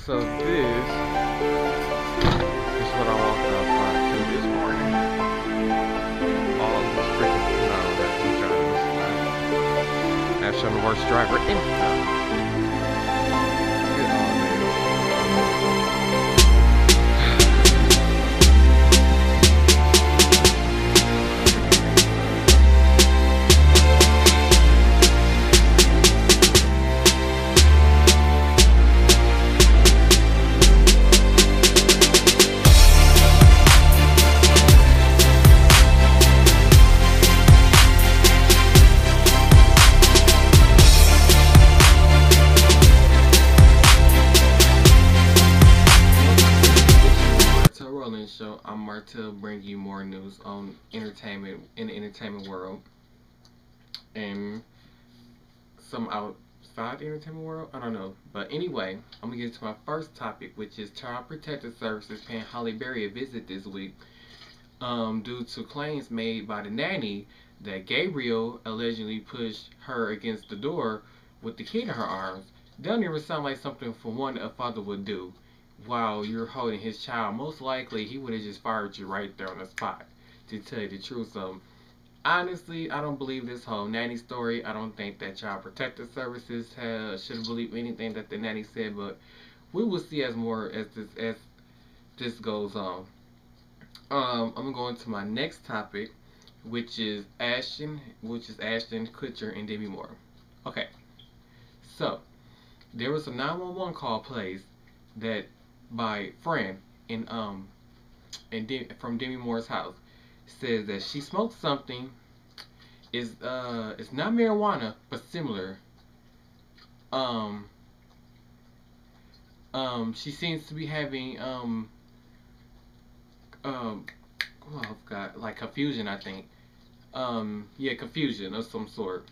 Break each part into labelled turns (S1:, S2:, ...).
S1: So this is what I walked outside to this morning. All of this freaking snow that we driving this time. Ashton, the worst driver in town. Look at show. I'm Martell, bringing you more news on entertainment in the entertainment world and some outside the entertainment world. I don't know, but anyway, I'm gonna get to my first topic, which is Child Protective Services paying Halle Berry a visit this week, due to claims made by the nanny that Gabriel allegedly pushed her against the door with the kid in her arms. Doesn't even sound like something for one a father would do while you're holding his child. Most likely he would have just fired you right there on the spot, to tell you the truth. So honestly, I don't believe this whole nanny story. I don't think that Child Protective Services should believe anything that the nanny said, but we will see as more as this goes on. I'm gonna go into my next topic, which is Ashton Kutcher and Demi Moore. Okay, so there was a 911 call placed that by friend from Demi Moore's house, says that she smoked something. It's not marijuana but similar. She seems to be having oh, I've got like confusion, I think. Yeah, confusion of some sort.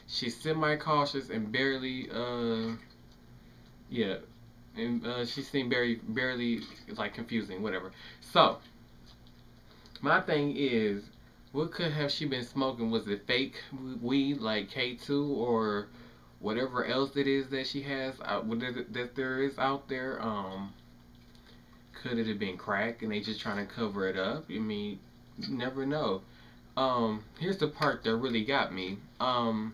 S1: She's semi-cautious and barely yeah, and she seemed barely like confusing, whatever. So my thing is, what could have she been smoking? Was it fake weed like K2 or whatever else it is that she has that there is out there? Could it have been crack and they just trying to cover it up? I mean, you never know. Here's the part that really got me. I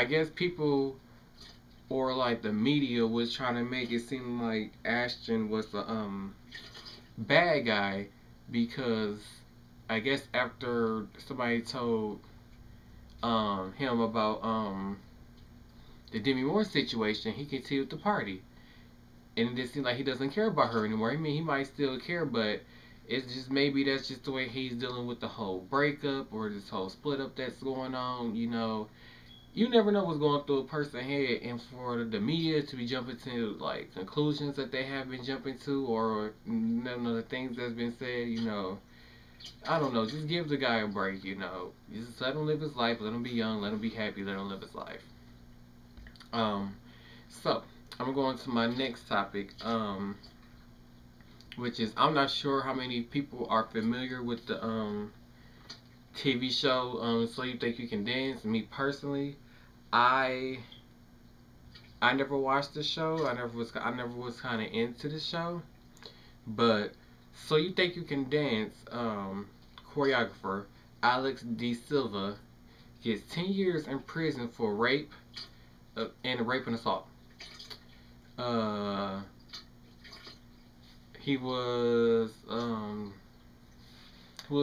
S1: guess people or like the media was trying to make it seem like Ashton was the bad guy because I guess after somebody told him about the Demi Moore situation, he continued to party. And it just seems like he doesn't care about her anymore. I mean, he might still care, but it's just maybe that's just the way he's dealing with the whole breakup or this whole split up that's going on. You never know what's going through a person's head, and for the media to be jumping to like conclusions that they have been jumping to, or none of the things that's been said, I don't know. Just give the guy a break, Just let him live his life, let him be young, let him be happy, let him live his life. So I'm going to my next topic, which is I'm not sure how many people are familiar with the TV show So You Think You Can Dance. Me personally, I never watched the show. I never was kind of into the show. But So You Think You Can Dance choreographer Alex D. Silva gets 10 years in prison for rape and assault. He was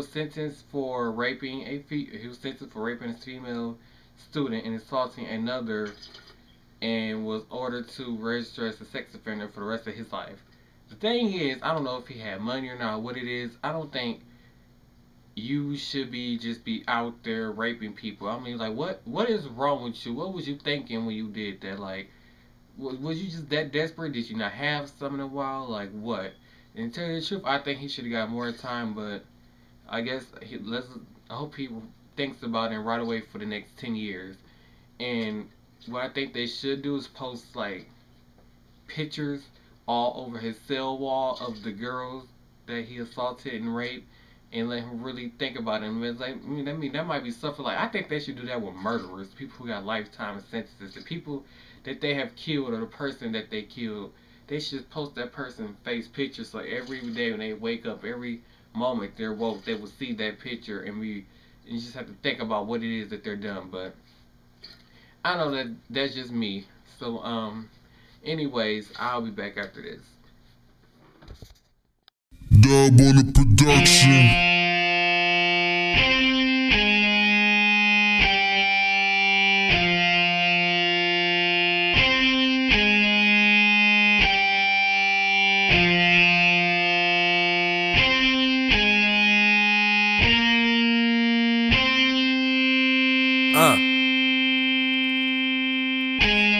S1: sentenced for raping a female student and assaulting another, and was ordered to register as a sex offender for the rest of his life. The thing is, I don't know if he had money or not, what it is. I don't think you should just be out there raping people. I mean, like, what is wrong with you? What was you thinking when you did that? Like, was you just that desperate? Did you not have some in a while? Like, what? And to tell you the truth, I think he should have got more time, but I guess I hope he thinks about it right away for the next 10 years. And what I think they should do is post like pictures all over his cell wall of the girls that he assaulted and raped, and let him really think about it. And it's like, that might be something like, I think they should do that with murderers, people who got lifetime sentences, the people that they have killed or the person that they killed. They should post that person's face pictures so every day when they wake up, every moment they're woke, they will see that picture, and you just have to think about what it is that they're done. But I know that that's just me. So anyways, I'll be back after this.
S2: Dub on the production.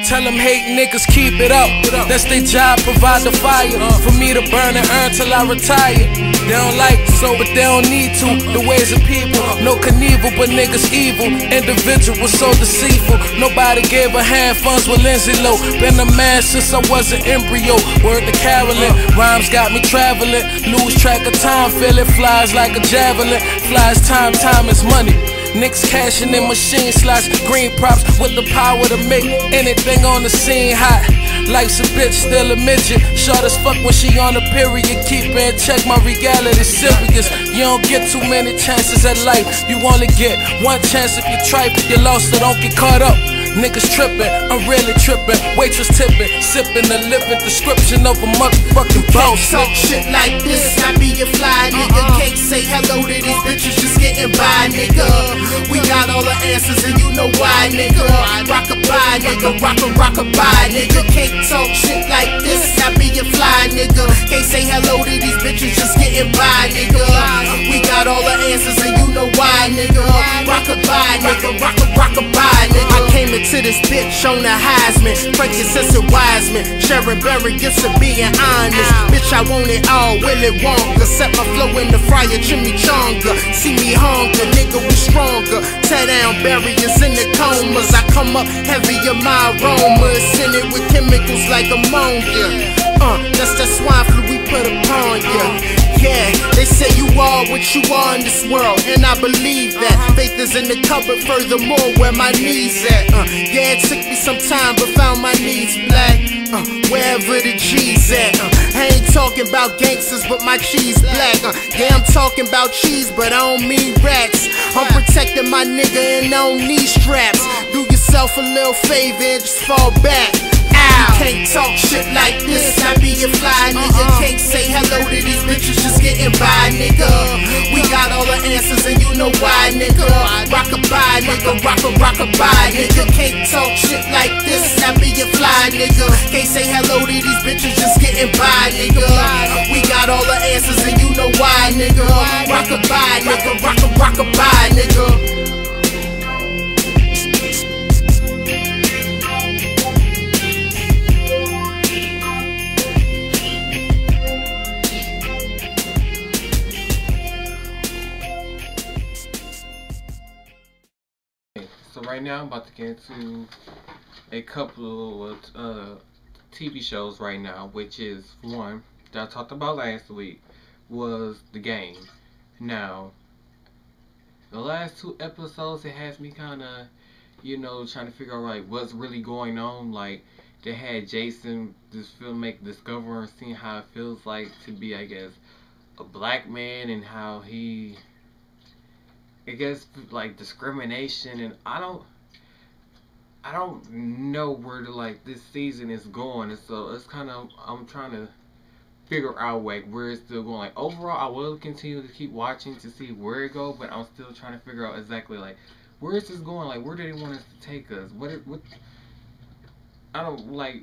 S3: Tell them hate niggas keep it up. That's their job, provide the fire for me to burn and earn till I retire. They don't like so, but they don't need to. The ways of people, no Knievel, but niggas evil. Individuals so deceitful. Nobody gave a hand, funds with Lindsay Low. Been a man since I was an embryo. Word to Carolyn, rhymes got me traveling. Lose track of time, feel it flies like a javelin. Flies time, time is money. Niggas cashing in machine slots, green props with the power to make anything on the scene hot. Life's a bitch, still a midget. Short as fuck when she on a period. Keep her in check, my reality serious. You don't get too many chances at life. You only get one chance if you tripe. You lost, so don't get caught up. Niggas trippin', I'm really trippin'. Waitress tippin', sippin' a living description of a motherfucking boss.
S4: Talk shit like this, I be a fly nigga. Can't say hello to these bitches, just getting by, nigga. We got all the answers and you know why, nigga. Rock-a-bye, nigga, rock-a-bye, nigga. Can't talk shit like this, I be a fly nigga. Can't say hello to these bitches, just getting by, nigga. We got all the answers and you know why, nigga. Rock-a-bye, nigga, rock-a-bye, nigga. I came into this bitch on the Heisman, frankincense and Wiseman, Sharon Berry gifts of being honest. Bitch, I want it all, Willy Wonka. Set my flow in the fryer, chimichanga. See me hunger, nigga, we stronger. Tear down barriers in the comas. I come up heavy in my aroma, send it with chemicals like ammonia. That's the swine flu we put upon ya. Yeah, they say you are what you are in this world, and I believe that. Faith is in the cupboard, furthermore, where my knees at. Yeah, it took me some time, but found my needs black. Wherever the G's at. I ain't talking about gangsters, but my cheese black. Yeah, I'm talking about cheese, but I don't mean rats. I'm protecting my nigga and I don't need straps. Do yourself a little favor and just fall back. Can't talk shit like this, I be a fly nigga. Can't say hello to these bitches, just getting by, nigga. We got all the answers and you know why, nigga. Rock-a-bye, nigga, rock-a-bye, nigga. Can't talk shit like this, I be a fly nigga. Can't say hello to these bitches, just getting by, nigga. We got all the answers and you know why, nigga. Rock-a-bye, nigga, rock-a-bye, nigga.
S1: So right now I'm about to get into a couple of TV shows right now, which is one that I talked about last week was The Game. Now, the last two episodes, it has me kind of, trying to figure out like what's really going on. Like they had Jason, this filmmaker, discovering, seeing how it feels like to be, I guess, a black man, and how he, I guess, like discrimination, and I don't know where this season is going, and so it's kind of, I'm trying to figure out like where it's still going. Like overall, I will continue to keep watching to see where it goes, but I'm still trying to figure out exactly like where is this going. Like where do they want us to take us? What I don't like.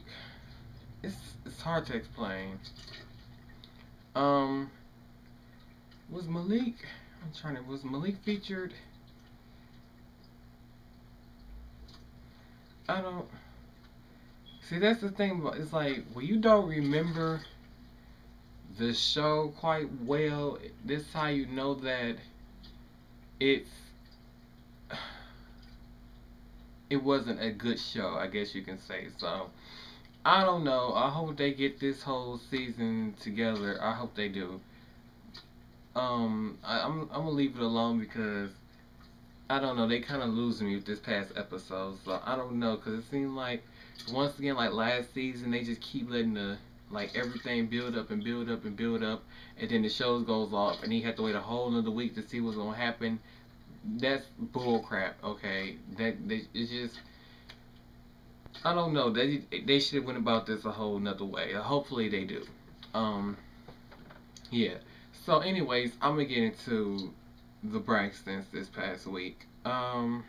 S1: It's hard to explain. Was Malik? Was Malik featured? I don't see. That's the thing about it's like when you don't remember the show quite well. This is how you know that it wasn't a good show, I guess you can say. So I don't know. I hope they get this whole season together. I hope they do. I'm gonna leave it alone because I don't know. They kind of losing me with this past episode, so I don't know because it seemed like once again, like last season, they just keep letting the like everything build up and build up and build up, and then the show goes off, and you have to wait a whole another week to see what's gonna happen. That's bull crap. Okay, it's just I don't know. They should have went about this a whole nother way. Hopefully they do. Um, yeah. So, anyways, I'm gonna get into the Braxtons this past week. The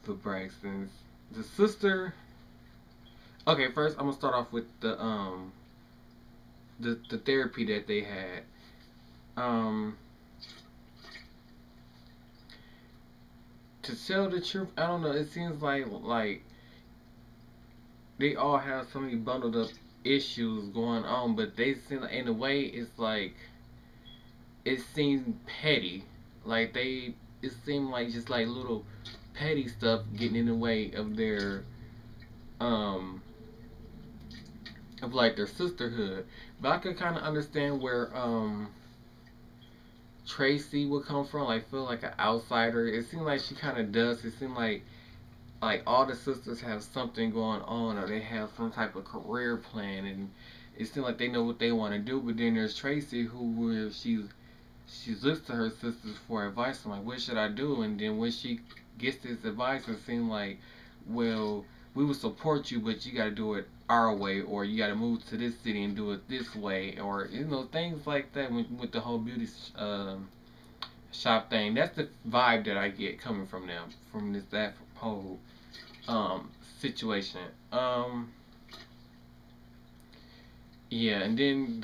S1: Braxtons, the sister. Okay, first I'm gonna start off with the therapy that they had. Um, to tell the truth, I don't know. It seems like they all have so many bundled up issues going on, but they seem like, in a way it's like it seems petty. Like it seemed like just like little petty stuff getting in the way of their um of like their sisterhood. But I could kind of understand where Tracy would come from. Like feel like an outsider. It seemed like she kind of does. It seemed like all the sisters have something going on or they have some type of career plan and it seems like they know what they want to do. But then there's Tracy who she looks to her sisters for advice. I'm like, what should I do? And then when she gets this advice, it seems like, well, we will support you, but you got to do it our way, or you got to move to this city and do it this way, or things like that with the whole beauty shop thing. That's the vibe that I get coming from them, from that whole situation. Yeah, and then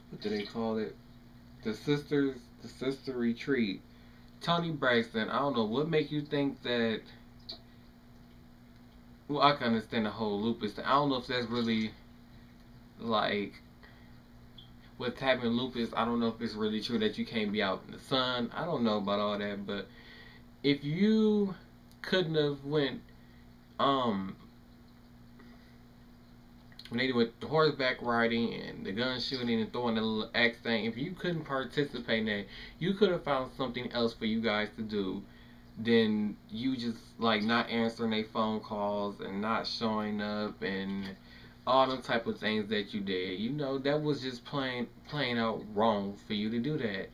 S1: what do they call it? The sister retreat. Tony Braxton, I don't know what make you think that. Well, I can understand the whole lupus thing. I don't know if that's really like what's happening lupus. I don't know if it's really true that you can't be out in the sun. I don't know about all that, but if you couldn't have went when they went the horseback riding and the gun shooting and throwing the little axe thing, if you couldn't participate in that, you could have found something else for you guys to do than you just like not answering their phone calls and not showing up and all them type of things that you did. That was just plain out wrong for you to do that.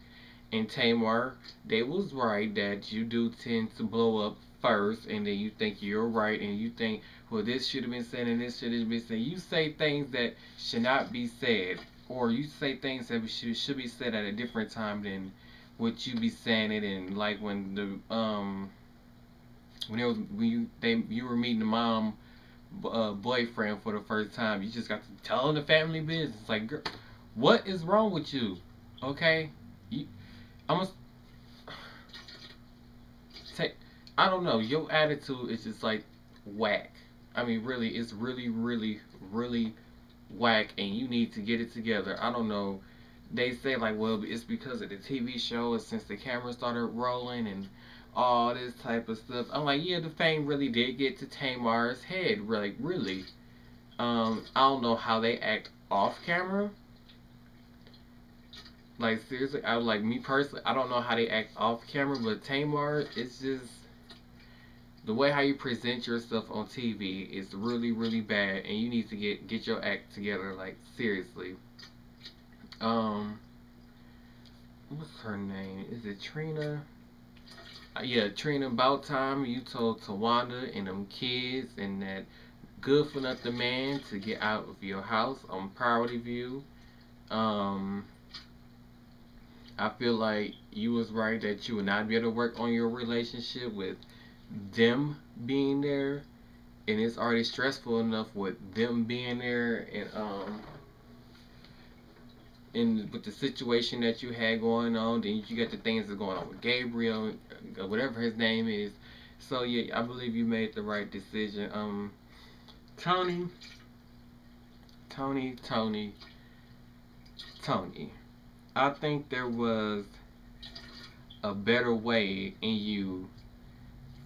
S1: And Tamar, they was right that you do tend to blow up first, and then you think you're right, and you think, well, this should have been said, and this should have been said. You say things that should not be said, or you say things that should be said at a different time than what you be saying it. And like when you were meeting the mom boyfriend for the first time, you just got to tell him the family business. Like, girl, what is wrong with you? Okay, I'm gonna say, I don't know. Your attitude is just like whack. I mean, really, it's really, really, really whack, and you need to get it together. I don't know. They say like, well, it's because of the TV show, and since the camera started rolling and all this type of stuff. I'm like, yeah, the fame really did get to Tamar's head. Really. I don't know how they act off camera. Like, seriously, me personally, I don't know how they act off camera, but Tamar, it's just the way how you present yourself on TV is really, really bad, and you need to get your act together, like, seriously. What's her name? Is it Trina? Yeah, Trina, about time you told Tawanda and them kids and that good for nothing man to get out of your house. I'm proud of you. I feel like you was right that you would not be able to work on your relationship with them being there, and it's already stressful enough with them being there, and with the situation that you had going on. Then you got the things that's going on with Gabriel, whatever his name is. So yeah, I believe you made the right decision. Tony. I think there was a better way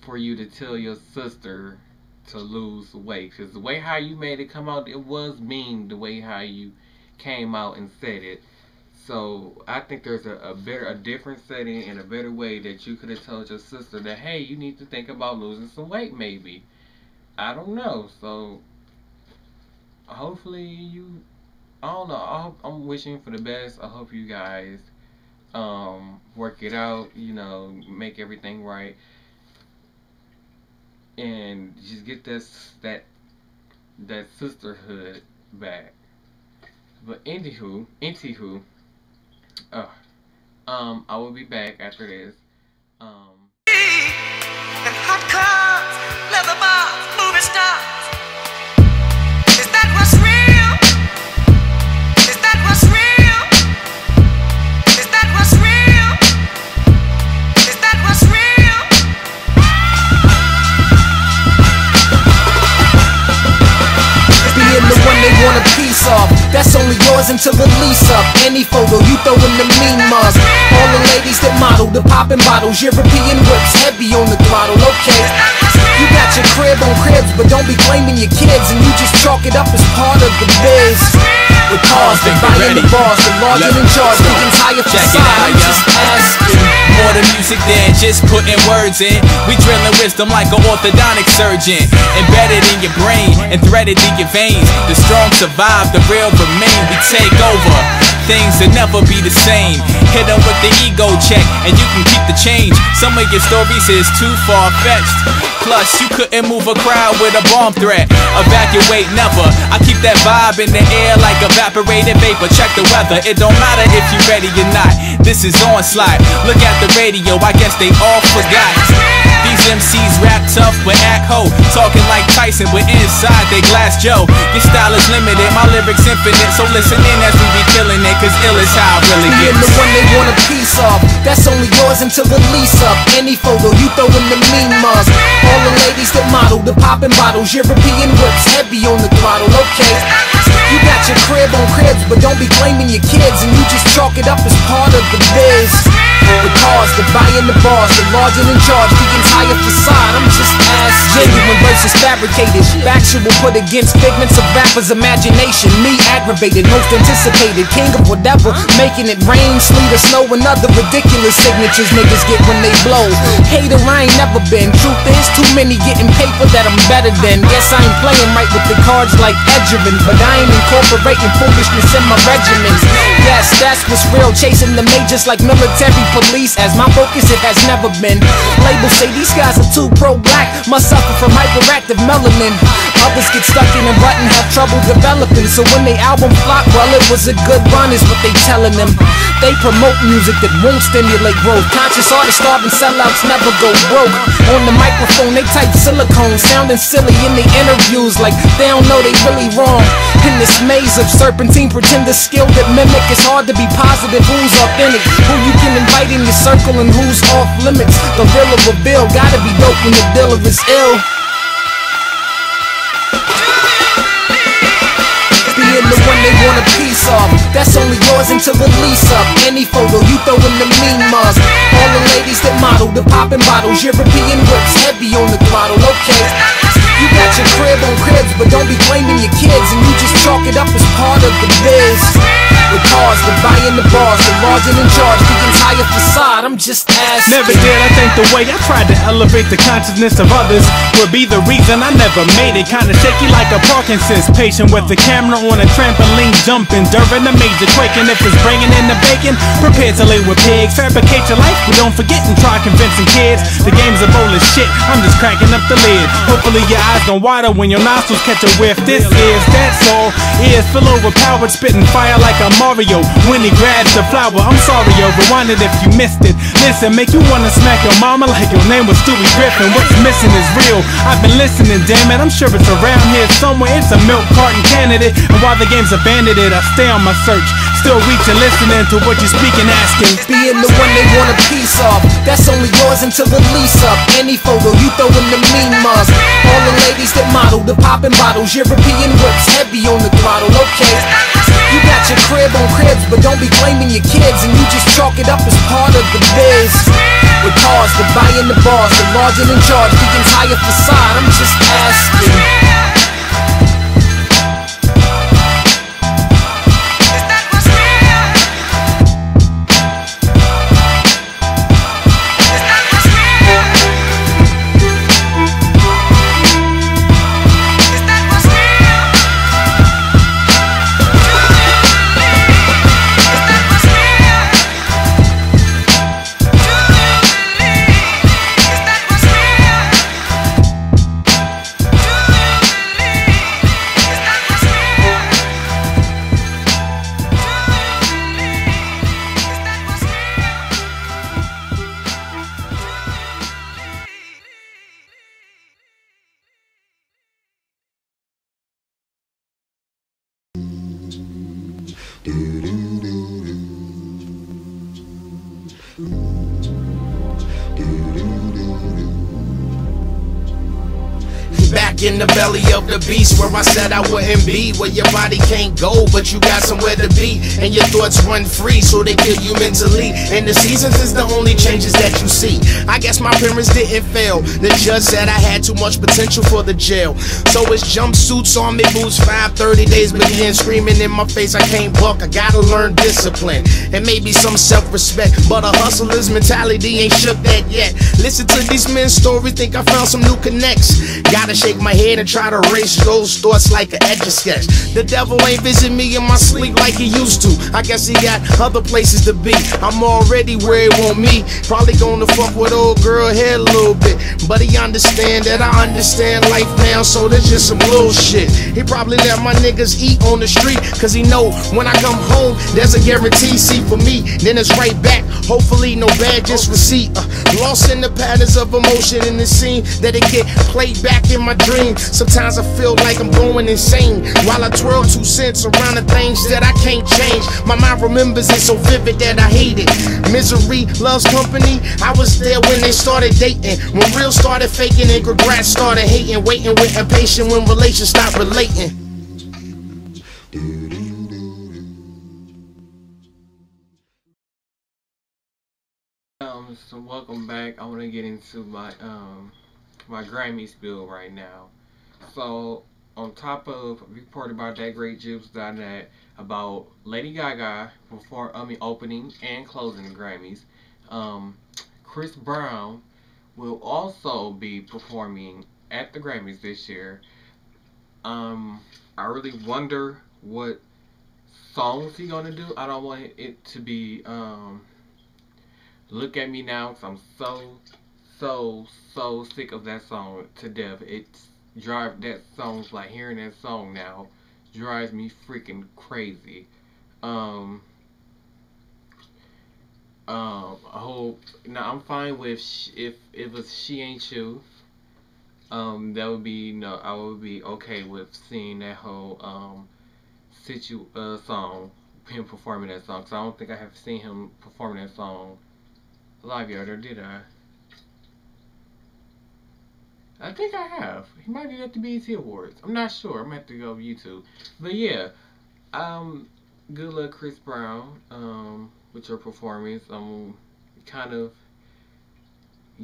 S1: for you to tell your sister to lose weight. Because the way how you made it come out, it was mean the way how you came out and said it. So I think there's a different setting and a better way that you could have told your sister that, hey, you need to think about losing some weight, maybe. I don't know. So hopefully I don't know. I'm wishing for the best. I hope you guys work it out. You know, make everything right, and just get that sisterhood back. But anywho, I will be back after this.
S3: And hot cars, leather bars, movie stars. Is that what's real? Is that what's real? Is that what's real? Is that what's real? Being the one they want a piece of, that's only yours until the lease up. Any photo you throw in the mean mugs. All the ladies that model, the poppin' bottles, European whips, heavy on the throttle, okay. You got your crib on cribs, but don't be claiming your kids, and you just chalk it up as part of the biz. With cars, they buying the bars, the large and in charge, the entire facade, I'm just asking.
S5: More than music than just putting words in. We drilling wisdom like an orthodontic surgeon. Embedded in your brain and threaded in your veins. The strong survive, the real remain. We take over, things will never be the same. Hit them with the ego check and you can keep the change. Some of your stories is too far-fetched. Plus, you couldn't move a crowd with a bomb threat. Evacuate never. I keep that vibe in the air like evaporated vapor. Check the weather, it don't matter if you ready or not. This is onslaught. Look at the radio, I guess they all forgot. These MCs rap tough but act ho. Talking like Tyson but inside they glass Joe. Your style is limited, my lyrics infinite. So listen in as we be killing it, cause ill is how it really
S3: Being
S5: gets.
S3: the one they want a piece of, that's only yours until the lease up. Any photo you throw in the mean mugs. All the ladies that model, the poppin' bottles, European whips, heavy on the throttle, okay. You got your crib on cribs, but don't be claiming your kids, and you just chalk it up as part of the biz. The cars, the buying the bars, the large and in charge, the entire facade, I'm just asking. Genuine versus fabricated, factual put against figments of rappers' imagination. Me aggravated, most anticipated, king of whatever, making it rain, sleet or snow, and other ridiculous signatures niggas get when they blow. Hater I ain't never been, truth is too many getting paper that I'm better than. Guess I ain't playing right with the cards like Edgerton, but I ain't incorporating foolishness in my regimen. Yes, that's what's real, chasing the majors like military police. As my focus it has never been. Labels say these guys are too pro-black, must suffer from hyperactive melanin. Others get stuck in a rut and have trouble developing. So when they album flop, well it was a good run is what they telling them. They promote music that won't stimulate growth. Conscious artists starving sellouts never go broke. On the microphone they type silicone, sounding silly in the interviews like they don't know they really wrong. In this maze of serpentine pretender skill that mimic, it's hard to be positive who's authentic, who you can invite in your circle and who's off limits. The real of a bill gotta be dope when the dealer is ill. Being the one they want a piece of, that's only yours until the lease up. Any photo you throw in the mean mugs. All the ladies that model, the poppin' bottles, European whips, heavy on the throttle, okay. You got your crib on cribs, but don't be claiming your kids, and you just chalk it up as part of the biz. The cars, the buying the bars, the large and in charge, the entire facade, I'm just asking.
S6: Never did I think the way I tried to elevate the consciousness of others would be the reason I never made it. Kinda shaky like a Parkinson's patient with the camera on a trampoline jumping during a major quake. And if it's bringing in the bacon, prepare to lay with pigs. Fabricate your life, but don't forget and try convincing kids. The game's a bowl of shit, I'm just cracking up the lid. Hopefully your eyes gon' water when your nostrils catch a whiff. This is, that's all, ears full overpowered, spitting fire like a Mario when he grabs the flower. I'm sorry, yo, rewind it if you missed it. Listen, make you wanna smack your mama like your name was Stewie Griffin. What's missing is real, I've been listening, damn it. I'm sure it's around here somewhere, it's a milk carton candidate. And while the game's abandoned, I stay on my search, still reaching, listening to what you're speaking, asking.
S3: Being the one they want a piece of, that's only yours until the lease up. Any photo you throw in the mean mugs. All the ladies that model, the poppin' bottles, European whips, heavy on the throttle, okay. You got your crib on cribs, but don't be claiming your kids, and you just chalk it up as part of the biz. With cars, the buying the bars, the large and in charge, the entire facade, I'm just asking.
S4: Back in the belly of the beast, where I said I wouldn't be, where your body can't go, but you got somewhere to be, and your thoughts run free, so they kill you mentally. And the seasons is the only changes that you see. I guess my parents didn't fail. The judge said I had too much potential for the jail. So it's jumpsuits on me, boots 530 days begin, screaming in my face I can't buck. I gotta learn discipline and maybe some self-respect, but a hustler's mentality ain't shook that yet. Listen to these men's stories, think I found some new connects. Gotta shake my head and try to erase those thoughts like an etch-a-sketch. The devil ain't visit me in my sleep like he used to. I guess he got other places to be. I'm already where he want me. Probably gonna fuck with old girl head a little bit, but he understand that I understand life now, so there's just some bullshit. He probably let my niggas eat on the street, cause he know when I come home there's a guarantee seat for me. Then it's right back, hopefully no bad, just receipt. Lost in the patterns of emotion in the scene that it get played back in my dreams. Sometimes I feel like I'm going insane while I twirl 2 cents around the things that I can't change. My mind remembers it so vivid that I hate it. Misery loves company. I was there when they started dating, when real started faking and regrets started hating, waiting with impatience when relations stopped relating.
S1: So welcome back. I want to get into my my Grammy spill right now. So on top of reported by thatgreatjuice.net about Lady Gaga opening and closing the Grammys, Chris Brown will also be performing at the Grammys this year. I really wonder what songs he gonna do. I don't want it to be Look at Me Now, because I'm so sick of that song to death. That song's like, hearing that song now drives me freaking crazy. I hope, now I'm fine with if it was She Ain't You. That would be, I would be okay with seeing that whole song, him performing that song, because I don't think I have seen him performing that song live yet, or did I? I think I have. He might do that at the BET Awards. I'm not sure. I'm gonna have to go YouTube. But yeah, good luck, Chris Brown, with your performance. Kind of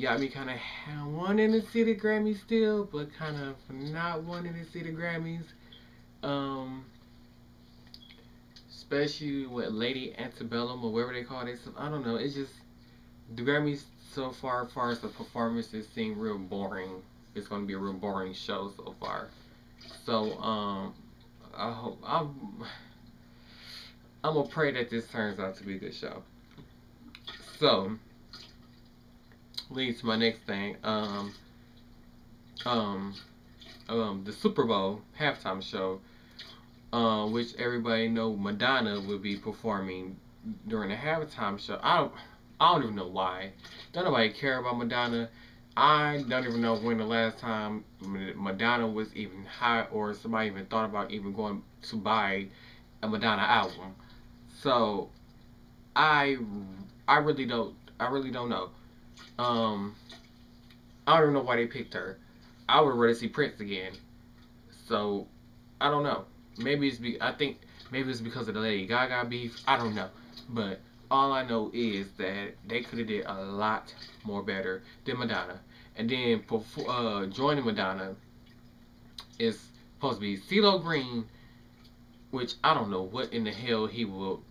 S1: got me kind of wanting to see the Grammys still, but kind of not wanting to see the Grammys. Especially with Lady Antebellum or whatever they call it. I don't know. It's just the Grammys so far, as far as the performances, seem real boring. It's going to be a real boring show so far. So, I hope I'm gonna pray that this turns out to be a good show. So, leads to my next thing. The Super Bowl halftime show, which everybody know Madonna will be performing during the halftime show. I don't even know why. Don't nobody care about Madonna. I don't even know when the last time Madonna was even hot, or somebody even thought about even going to buy a Madonna album. So I really don't know. I don't even know why they picked her. I would rather see Prince again. So I don't know. Maybe it's because of the Lady Gaga beef. I don't know. But all I know is that they could have did a lot more better than Madonna. And then joining Madonna is supposed to be CeeLo Green, which I don't know what in the hell he will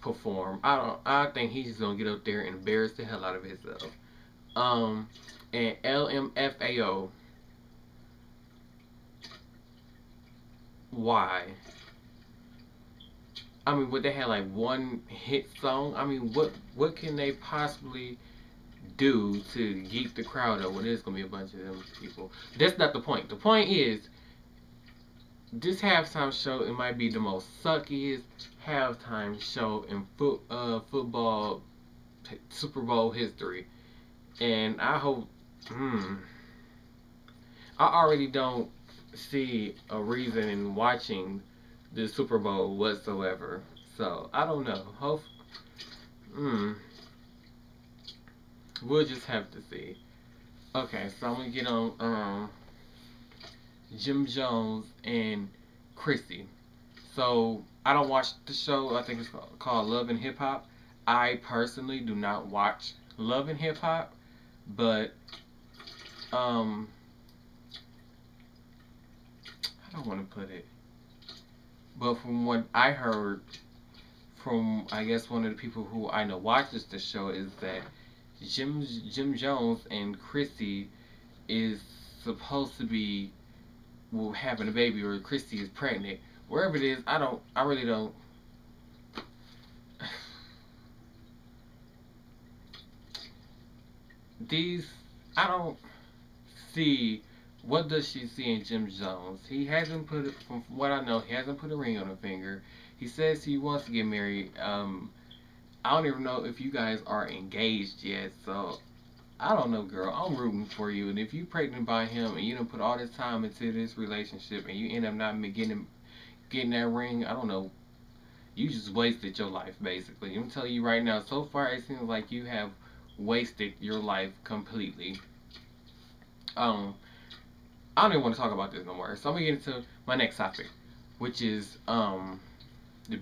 S1: perform. I think he's just gonna get up there and embarrass the hell out of himself. And LMFAO. Why? I mean, would they have like one hit song? I mean, what can they possibly do to geek the crowd up when there's gonna be a bunch of them people? That's not the point. The point is, this halftime show, it might be the most suckiest halftime show in football Super Bowl history. And I hope, I already don't see a reason in watching the Super Bowl whatsoever. So I don't know. We'll just have to see. Okay, so I'm gonna get on Jim Jones and Chrissy. So I don't watch the show. I think it's called Love and Hip Hop. I personally do not watch Love and Hip Hop, but how do I want to put it? But from what I heard from, I guess, one of the people who I know watches the show is that Jim Jones and Chrissy is supposed to be having a baby, or Chrissy is pregnant. Wherever it is, I really don't. I don't see, what does she see in Jim Jones? He hasn't put, from what I know, he hasn't put a ring on her finger. He says he wants to get married. I don't even know if you guys are engaged yet, so I don't know, girl. I'm rooting for you. And if you pregnant by him and you don't put all this time into this relationship and you end up not getting that ring, I don't know. You just wasted your life, basically. I'm telling you right now, so far it seems like you have wasted your life completely. I don't even want to talk about this no more. So I'm gonna get into my next topic, which is according to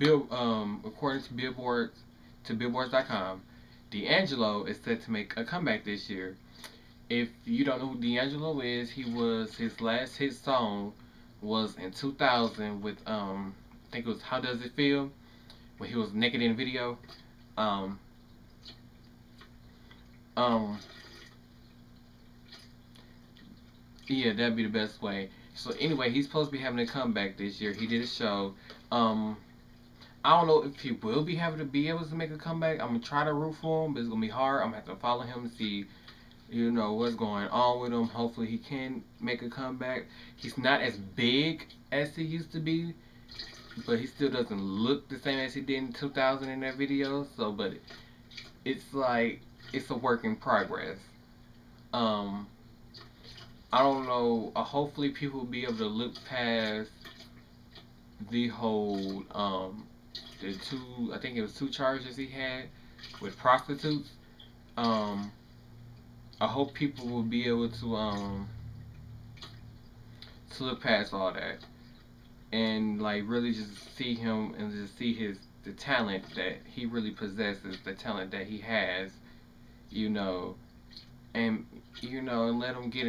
S1: Billboards.com, D'Angelo is set to make a comeback this year. If you don't know who D'Angelo is, his last hit song was in 2000 with I think it was How Does It Feel, when he was naked in the video. Yeah, that'd be the best way. So anyway, he's supposed to be having a comeback this year. He did a show. I don't know if he will be able to make a comeback. I'm gonna try to root for him, but it's gonna be hard. I'm gonna have to follow him to see, what's going on with him. Hopefully he can make a comeback. He's not as big as he used to be, but he still doesn't look the same as he did in 2000 in that video. So, but it's like, it's a work in progress. I don't know. Hopefully people will be able to look past the whole I think it was 2 charges he had with prostitutes. I hope people will be able to look past all that and like really just see him and just see the talent that he really possesses, the talent that he has, and and let him get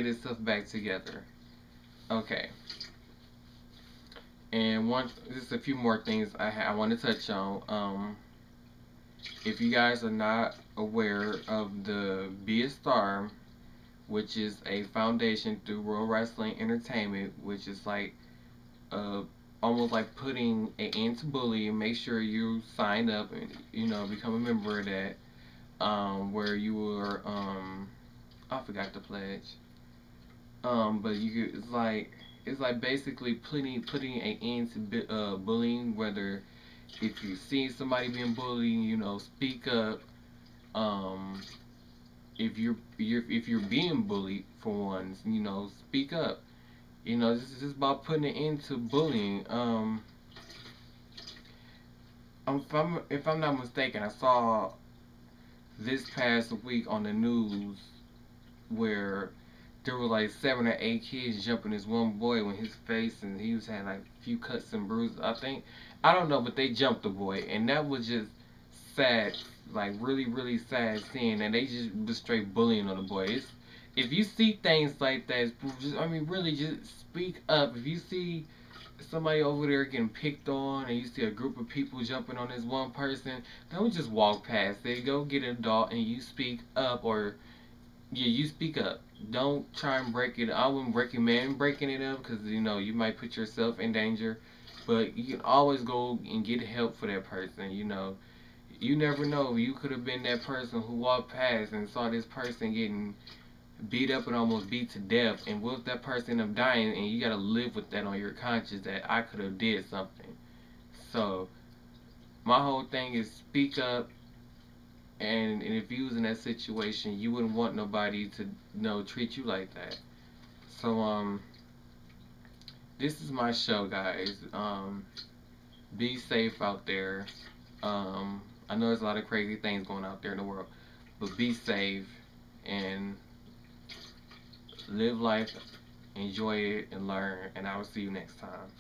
S1: himself back together. Okay. And just a few more things I want to touch on. If you guys are not aware of the Be a Star, which is a foundation through World Wrestling Entertainment, which is like almost like putting an end to bullying. Make sure you sign up and become a member of that. Where you were I forgot the pledge. But it's like basically putting an end to bullying. Whether if you see somebody being bullied, speak up. If you're being bullied for once, speak up. This is about putting an end to bullying. If I'm not mistaken, I saw this past week on the news where there were like 7 or 8 kids jumping this one boy with his face, and he was having like a few cuts and bruises. I don't know, but they jumped the boy, and that was just sad, like really, really sad seeing that they just was straight bullying on the boy. If you see things like that, really just speak up. If you see somebody over there getting picked on, and you see a group of people jumping on this one person, don't just walk past it. Go get an adult and you speak up, or you speak up. Don't try and break it. I wouldn't recommend breaking it up because you might put yourself in danger. But you can always go and get help for that person. You never know. You could have been that person who walked past and saw this person getting beat up and almost beat to death, and what if that person end up dying, and you gotta live with that on your conscience that I could have did something. So my whole thing is speak up. And if you was in that situation, you wouldn't want nobody to treat you like that. So this is my show, guys. Be safe out there. I know there's a lot of crazy things going out there in the world, but be safe and live life, enjoy it, and learn. And I will see you next time.